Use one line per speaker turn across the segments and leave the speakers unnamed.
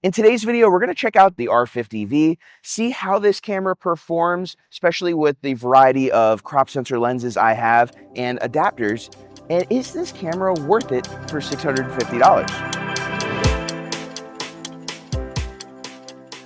In today's video, we're going to check out the R50V, see how this camera performs, especially with the variety of crop sensor lenses I have and adapters, and is this camera worth it for $650?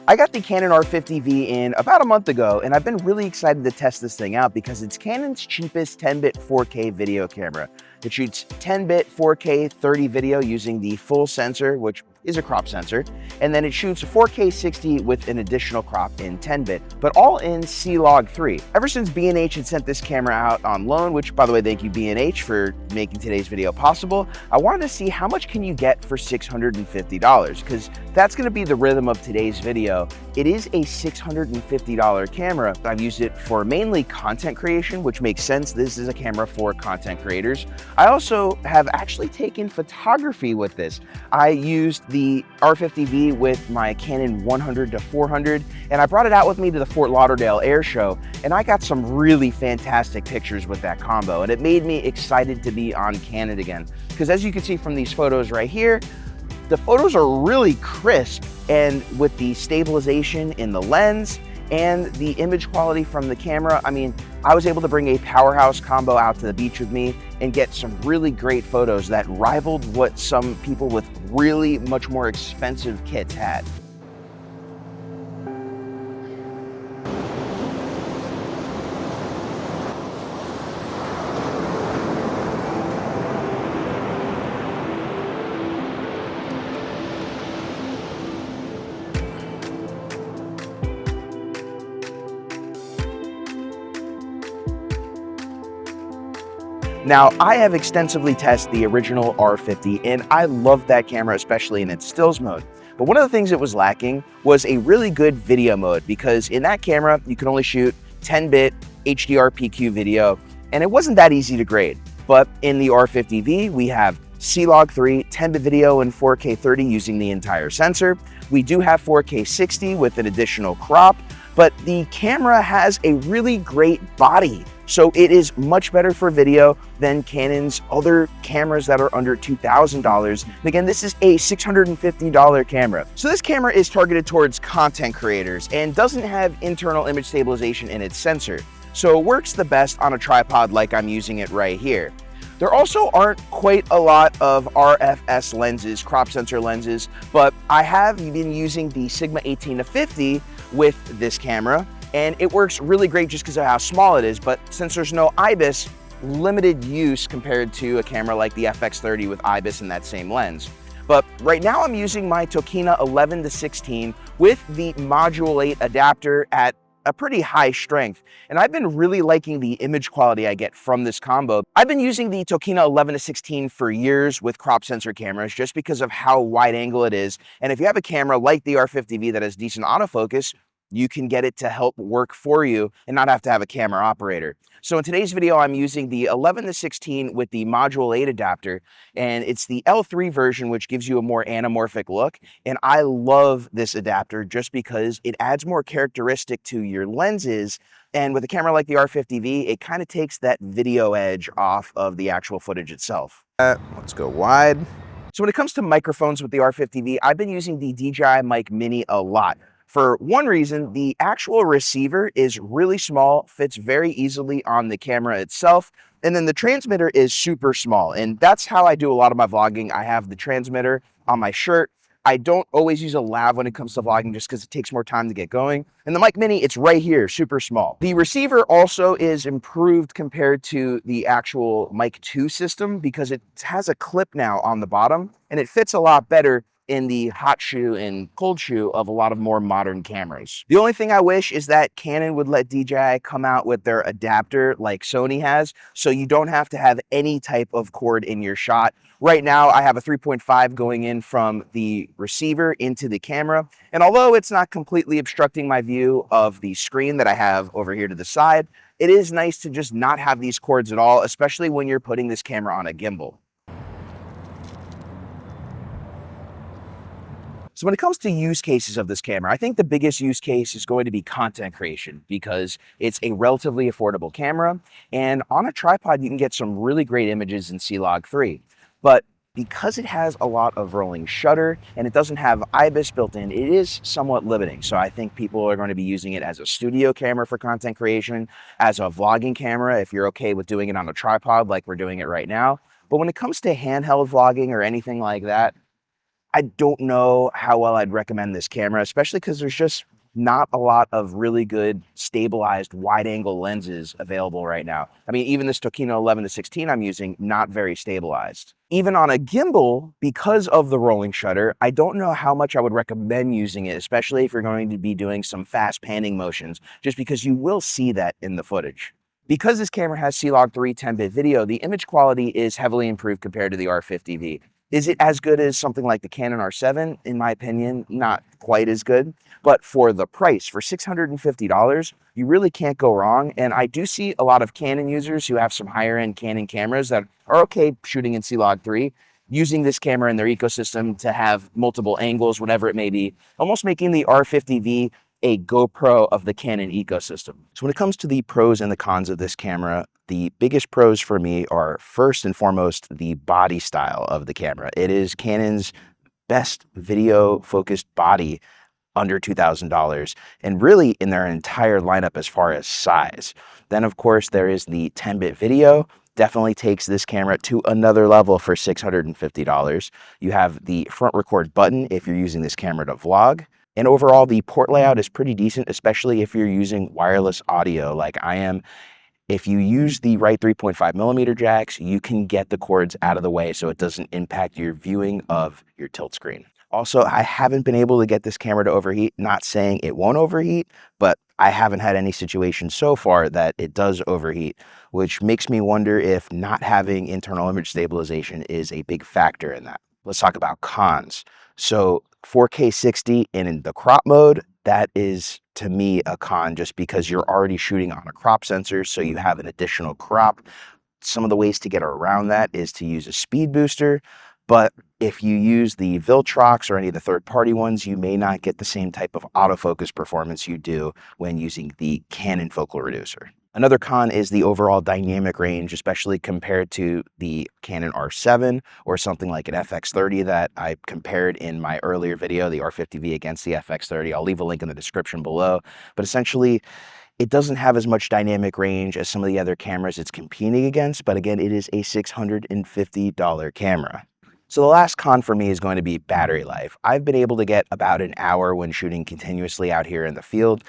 I got the Canon R50V in about a month ago, and I've been really excited to test this thing out because it's Canon's cheapest 10-bit 4K video camera. It shoots 10-bit 4K 30 video using the full sensor, which is a crop sensor, and then it shoots 4K 60 with an additional crop in 10-bit, but all in C-Log 3. Ever since B&H had sent this camera out on loan, which by the way, thank you B&H for making today's video possible, I wanted to see how much can you get for $650, because that's going to be the rhythm of today's video. It is a $650 camera. I've used it for mainly content creation, which makes sense. This is a camera for content creators. I also have actually taken photography with this. I used the R50V with my Canon 100-400, and I brought it out with me to the Fort Lauderdale Air Show, and I got some really fantastic pictures with that combo, and it made me excited to be on Canon again. Because as you can see from these photos right here, the photos are really crisp, and with the stabilization in the lens and the image quality from the camera, I mean, I was able to bring a powerhouse combo out to the beach with me and get some really great photos that rivaled what some people with really much more expensive kits had. Now, I have extensively tested the original R50, and I love that camera, especially in its stills mode. But one of the things it was lacking was a really good video mode, because in that camera, you can only shoot 10-bit HDR PQ video, and it wasn't that easy to grade. But in the R50V, we have C-Log 3, 10-bit video in 4K 30 using the entire sensor. We do have 4K 60 with an additional crop, but the camera has a really great body. So it is much better for video than Canon's other cameras that are under $2,000. And again, this is a $650 camera. So this camera is targeted towards content creators and doesn't have internal image stabilization in its sensor. So it works the best on a tripod like I'm using it right here. There also aren't quite a lot of RFS lenses, crop sensor lenses, but I have been using the Sigma 18-50 with this camera, and it works really great just because of how small it is. But since there's no IBIS, limited use compared to a camera like the FX30 with IBIS in that same lens. But right now I'm using my Tokina 11-16 with the Module 8 adapter at a pretty high strength, and I've been really liking the image quality I get from this combo. I've been using the Tokina 11-16 for years with crop sensor cameras just because of how wide angle it is, and if you have a camera like the R50V that has decent autofocus, you can get it to help work for you and not have to have a camera operator. So in today's video, I'm using the 11-16 with the Module 8 adapter, and it's the L3 version, which gives you a more anamorphic look. And I love this adapter just because it adds more characteristic to your lenses. And with a camera like the R50V, it kind of takes that video edge off of the actual footage itself. Let's go wide. So when it comes to microphones with the R50V, I've been using the DJI Mic Mini a lot. For one reason, the actual receiver is really small, fits very easily on the camera itself, and then the transmitter is super small, and that's how I do a lot of my vlogging. I have the transmitter on my shirt. I don't always use a lav when it comes to vlogging just because it takes more time to get going. And the Mic Mini, it's right here, super small. The receiver also is improved compared to the actual Mic 2 system because it has a clip now on the bottom, and it fits a lot better in the hot shoe and cold shoe of a lot of more modern cameras. The only thing I wish is that Canon would let DJI come out with their adapter like Sony has, so you don't have to have any type of cord in your shot. Right now, I have a 3.5 going in from the receiver into the camera, and although it's not completely obstructing my view of the screen that I have over here to the side, it is nice to just not have these cords at all, especially when you're putting this camera on a gimbal. So when it comes to use cases of this camera, I think the biggest use case is going to be content creation because it's a relatively affordable camera, and on a tripod you can get some really great images in C-Log 3. But because it has a lot of rolling shutter and it doesn't have IBIS built in, it is somewhat limiting. So I think people are going to be using it as a studio camera for content creation, as a vlogging camera, if you're okay with doing it on a tripod like we're doing it right now. But when it comes to handheld vlogging or anything like that, I don't know how well I'd recommend this camera, especially because there's just not a lot of really good stabilized wide angle lenses available right now. I mean, even this Tokino 11-16 I'm using, not very stabilized. Even on a gimbal, because of the rolling shutter, I don't know how much I would recommend using it, especially if you're going to be doing some fast panning motions, just because you will see that in the footage. Because this camera has C-Log 3 10-bit video, the image quality is heavily improved compared to the R50V. Is it as good as something like the Canon R7? In my opinion, not quite as good. But for the price, for $650, you really can't go wrong. And I do see a lot of Canon users who have some higher end Canon cameras that are okay shooting in C-Log 3, using this camera in their ecosystem to have multiple angles, whatever it may be, almost making the R50V a GoPro of the Canon ecosystem. So when it comes to the pros and the cons of this camera, the biggest pros for me are first and foremost the body style of the camera. It is Canon's best video focused body under $2,000 and really in their entire lineup as far as size. Then of course there is the 10-bit video. Definitely takes this camera to another level for $650. You have the front record button if you're using this camera to vlog. And overall, the port layout is pretty decent, especially if you're using wireless audio like I am. If you use the right 3.5mm jacks, you can get the cords out of the way so it doesn't impact your viewing of your tilt screen. Also, I haven't been able to get this camera to overheat. Not saying it won't overheat, but I haven't had any situation so far that it does overheat, which makes me wonder if not having internal image stabilization is a big factor in that. Let's talk about cons. So 4K 60 in the crop mode, that is to me a con just because you're already shooting on a crop sensor, so you have an additional crop. Some of the ways to get around that is to use a speed booster, but if you use the Viltrox or any of the third-party ones, you may not get the same type of autofocus performance you do when using the Canon focal reducer. Another con is the overall dynamic range, especially compared to the Canon R7 or something like an FX30 that I compared in my earlier video, the R50V against the FX30. I'll leave a link in the description below. But essentially, it doesn't have as much dynamic range as some of the other cameras it's competing against. But again, it is a $650 camera. So the last con for me is going to be battery life. I've been able to get about an hour when shooting continuously out here in the field.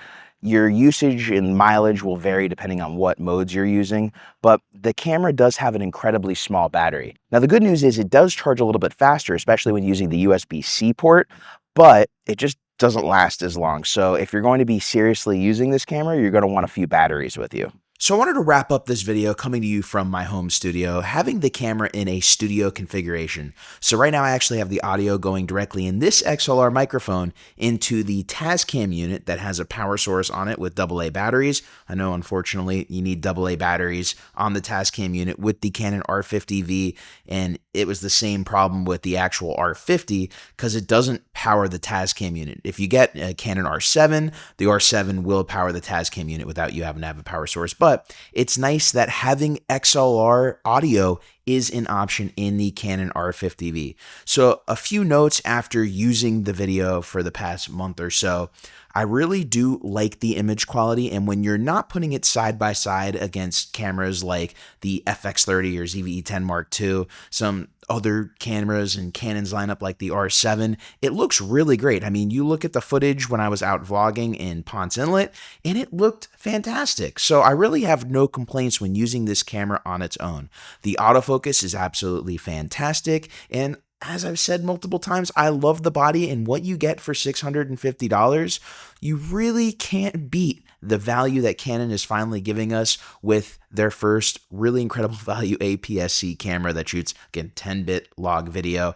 Your usage and mileage will vary depending on what modes you're using, but the camera does have an incredibly small battery. Now, the good news is it does charge a little bit faster, especially when using the USB-C port, but it just doesn't last as long. So if you're going to be seriously using this camera, you're going to want a few batteries with you. So I wanted to wrap up this video coming to you from my home studio, having the camera in a studio configuration. So right now I actually have the audio going directly in this XLR microphone into the Tascam unit that has a power source on it with AA batteries. I know unfortunately you need AA batteries on the Tascam unit with the Canon R50V, and it was the same problem with the actual R50 because it doesn't power the Tascam unit. If you get a Canon R7, the R7 will power the Tascam unit without you having to have a power source. But it's nice that having XLR audio is an option in the Canon R50V. So a few notes after using the video for the past month or so, I really do like the image quality, and when you're not putting it side by side against cameras like the FX30 or ZV-E10 Mark II, some other cameras and Canon's lineup like the R7, it looks really great. I mean, you look at the footage when I was out vlogging in Ponce Inlet, and it looked fantastic. So I really have no complaints when using this camera on its own. The autofocus is absolutely fantastic, and as I've said multiple times, I love the body, and what you get for $650, you really can't beat the value that Canon is finally giving us with their first really incredible value APS-C camera that shoots, again, 10-bit log video.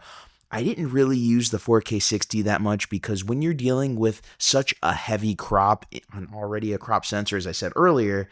I didn't really use the 4K 60 that much because when you're dealing with such a heavy crop on already a crop sensor, as I said earlier,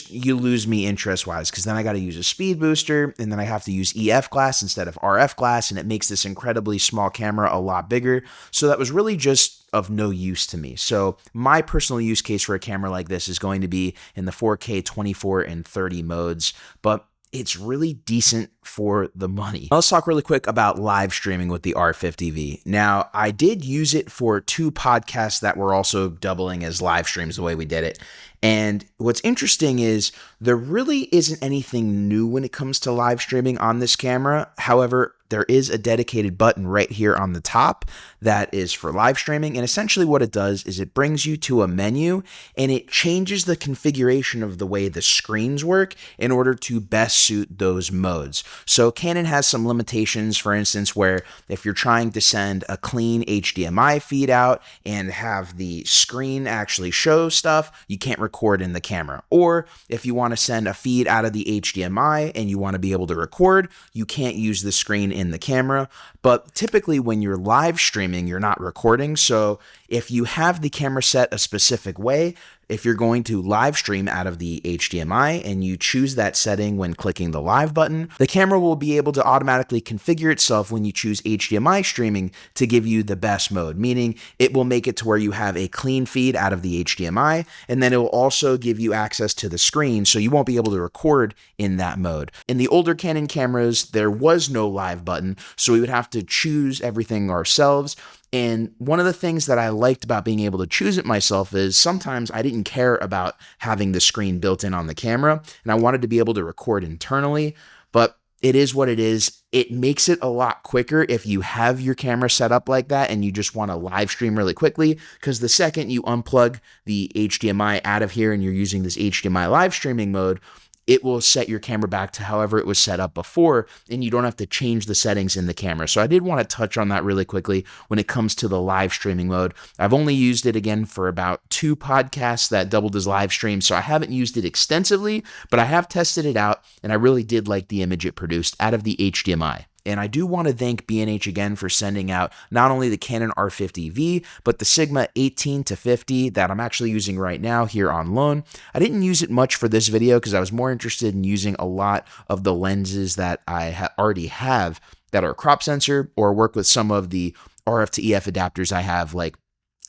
you lose me interest-wise because then I got to use a speed booster and then I have to use EF glass instead of RF glass, and it makes this incredibly small camera a lot bigger. So that was really just of no use to me. So my personal use case for a camera like this is going to be in the 4K 24 and 30 modes, but it's really decent for the money. Let's talk really quick about live streaming with the R50V. Now, I did use it for 2 podcasts that were also doubling as live streams the way we did it. And what's interesting is there really isn't anything new when it comes to live streaming on this camera. However, there is a dedicated button right here on the top that is for live streaming. And essentially what it does is it brings you to a menu and it changes the configuration of the way the screens work in order to best suit those modes. So Canon has some limitations, for instance, where if you're trying to send a clean HDMI feed out and have the screen actually show stuff, you can't record in the camera. Or if you want to send a feed out of the HDMI and you want to be able to record, you can't use the screen in the camera. But typically when you're live streaming, you're not recording. So if you have the camera set a specific way, if you're going to live stream out of the HDMI and you choose that setting when clicking the live button, the camera will be able to automatically configure itself when you choose HDMI streaming to give you the best mode, meaning it will make it to where you have a clean feed out of the HDMI, and then it will also give you access to the screen, so you won't be able to record in that mode. In the older Canon cameras, there was no live button, so we would have to choose everything ourselves. And one of the things that I liked about being able to choose it myself is sometimes I didn't care about having the screen built in on the camera, and I wanted to be able to record internally, but it is what it is. It makes it a lot quicker if you have your camera set up like that and you just want to live stream really quickly, because the second you unplug the HDMI out of here and you're using this HDMI live streaming mode, it will set your camera back to however it was set up before, and you don't have to change the settings in the camera. So I did want to touch on that really quickly when it comes to the live streaming mode. I've only used it again for about 2 podcasts that doubled as live stream, so I haven't used it extensively, but I have tested it out, and I really did like the image it produced out of the HDMI. And I do want to thank B&H again for sending out not only the Canon R50V, but the Sigma 18-50 that I'm actually using right now here on loan. I didn't use it much for this video because I was more interested in using a lot of the lenses that I already have that are crop sensor, or work with some of the RF to EF adapters I have, like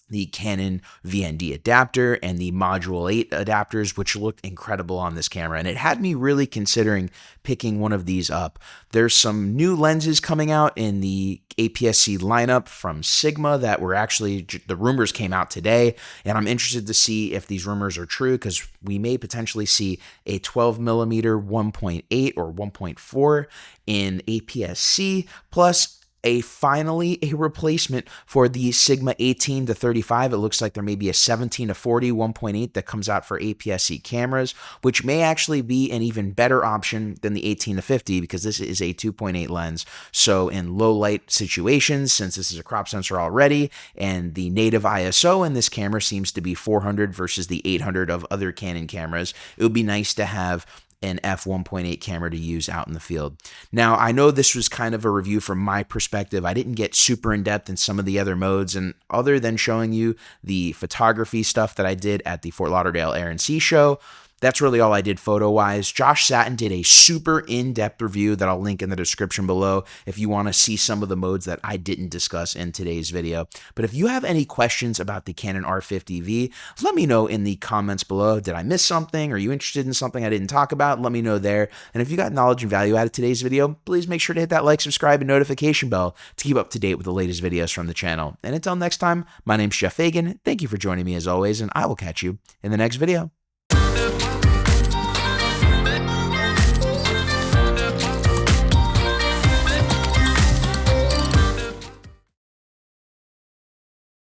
the Canon VND adapter and the Module 8 adapters, which looked incredible on this camera. And it had me really considering picking one of these up. There's some new lenses coming out in the APS-C lineup from Sigma that were actually, the rumors came out today, and I'm interested to see if these rumors are true, because we may potentially see a 12mm 1.8 or 1.4 in APS-C, plus finally a replacement for the Sigma 18-35. It looks like there may be a 17-40 1.8 that comes out for APS-C cameras, which may actually be an even better option than the 18-50, because this is a 2.8 lens. So in low light situations, since this is a crop sensor already, and the native ISO in this camera seems to be 400 versus the 800 of other Canon cameras, it would be nice to have an f1.8 camera to use out in the field. Now, I know this was kind of a review from my perspective. I didn't get super in depth in some of the other modes, and other than showing you the photography stuff that I did at the Fort Lauderdale Air and Sea show, that's really all I did photo-wise. Josh Sattin did a super in-depth review that I'll link in the description below if you want to see some of the modes that I didn't discuss in today's video. But if you have any questions about the Canon R50V, let me know in the comments below. Did I miss something? Are you interested in something I didn't talk about? Let me know there. And if you got knowledge and value out of today's video, please make sure to hit that like, subscribe, and notification bell to keep up to date with the latest videos from the channel. And until next time, my name's Fagien. Thank you for joining me as always, and I will catch you in the next video.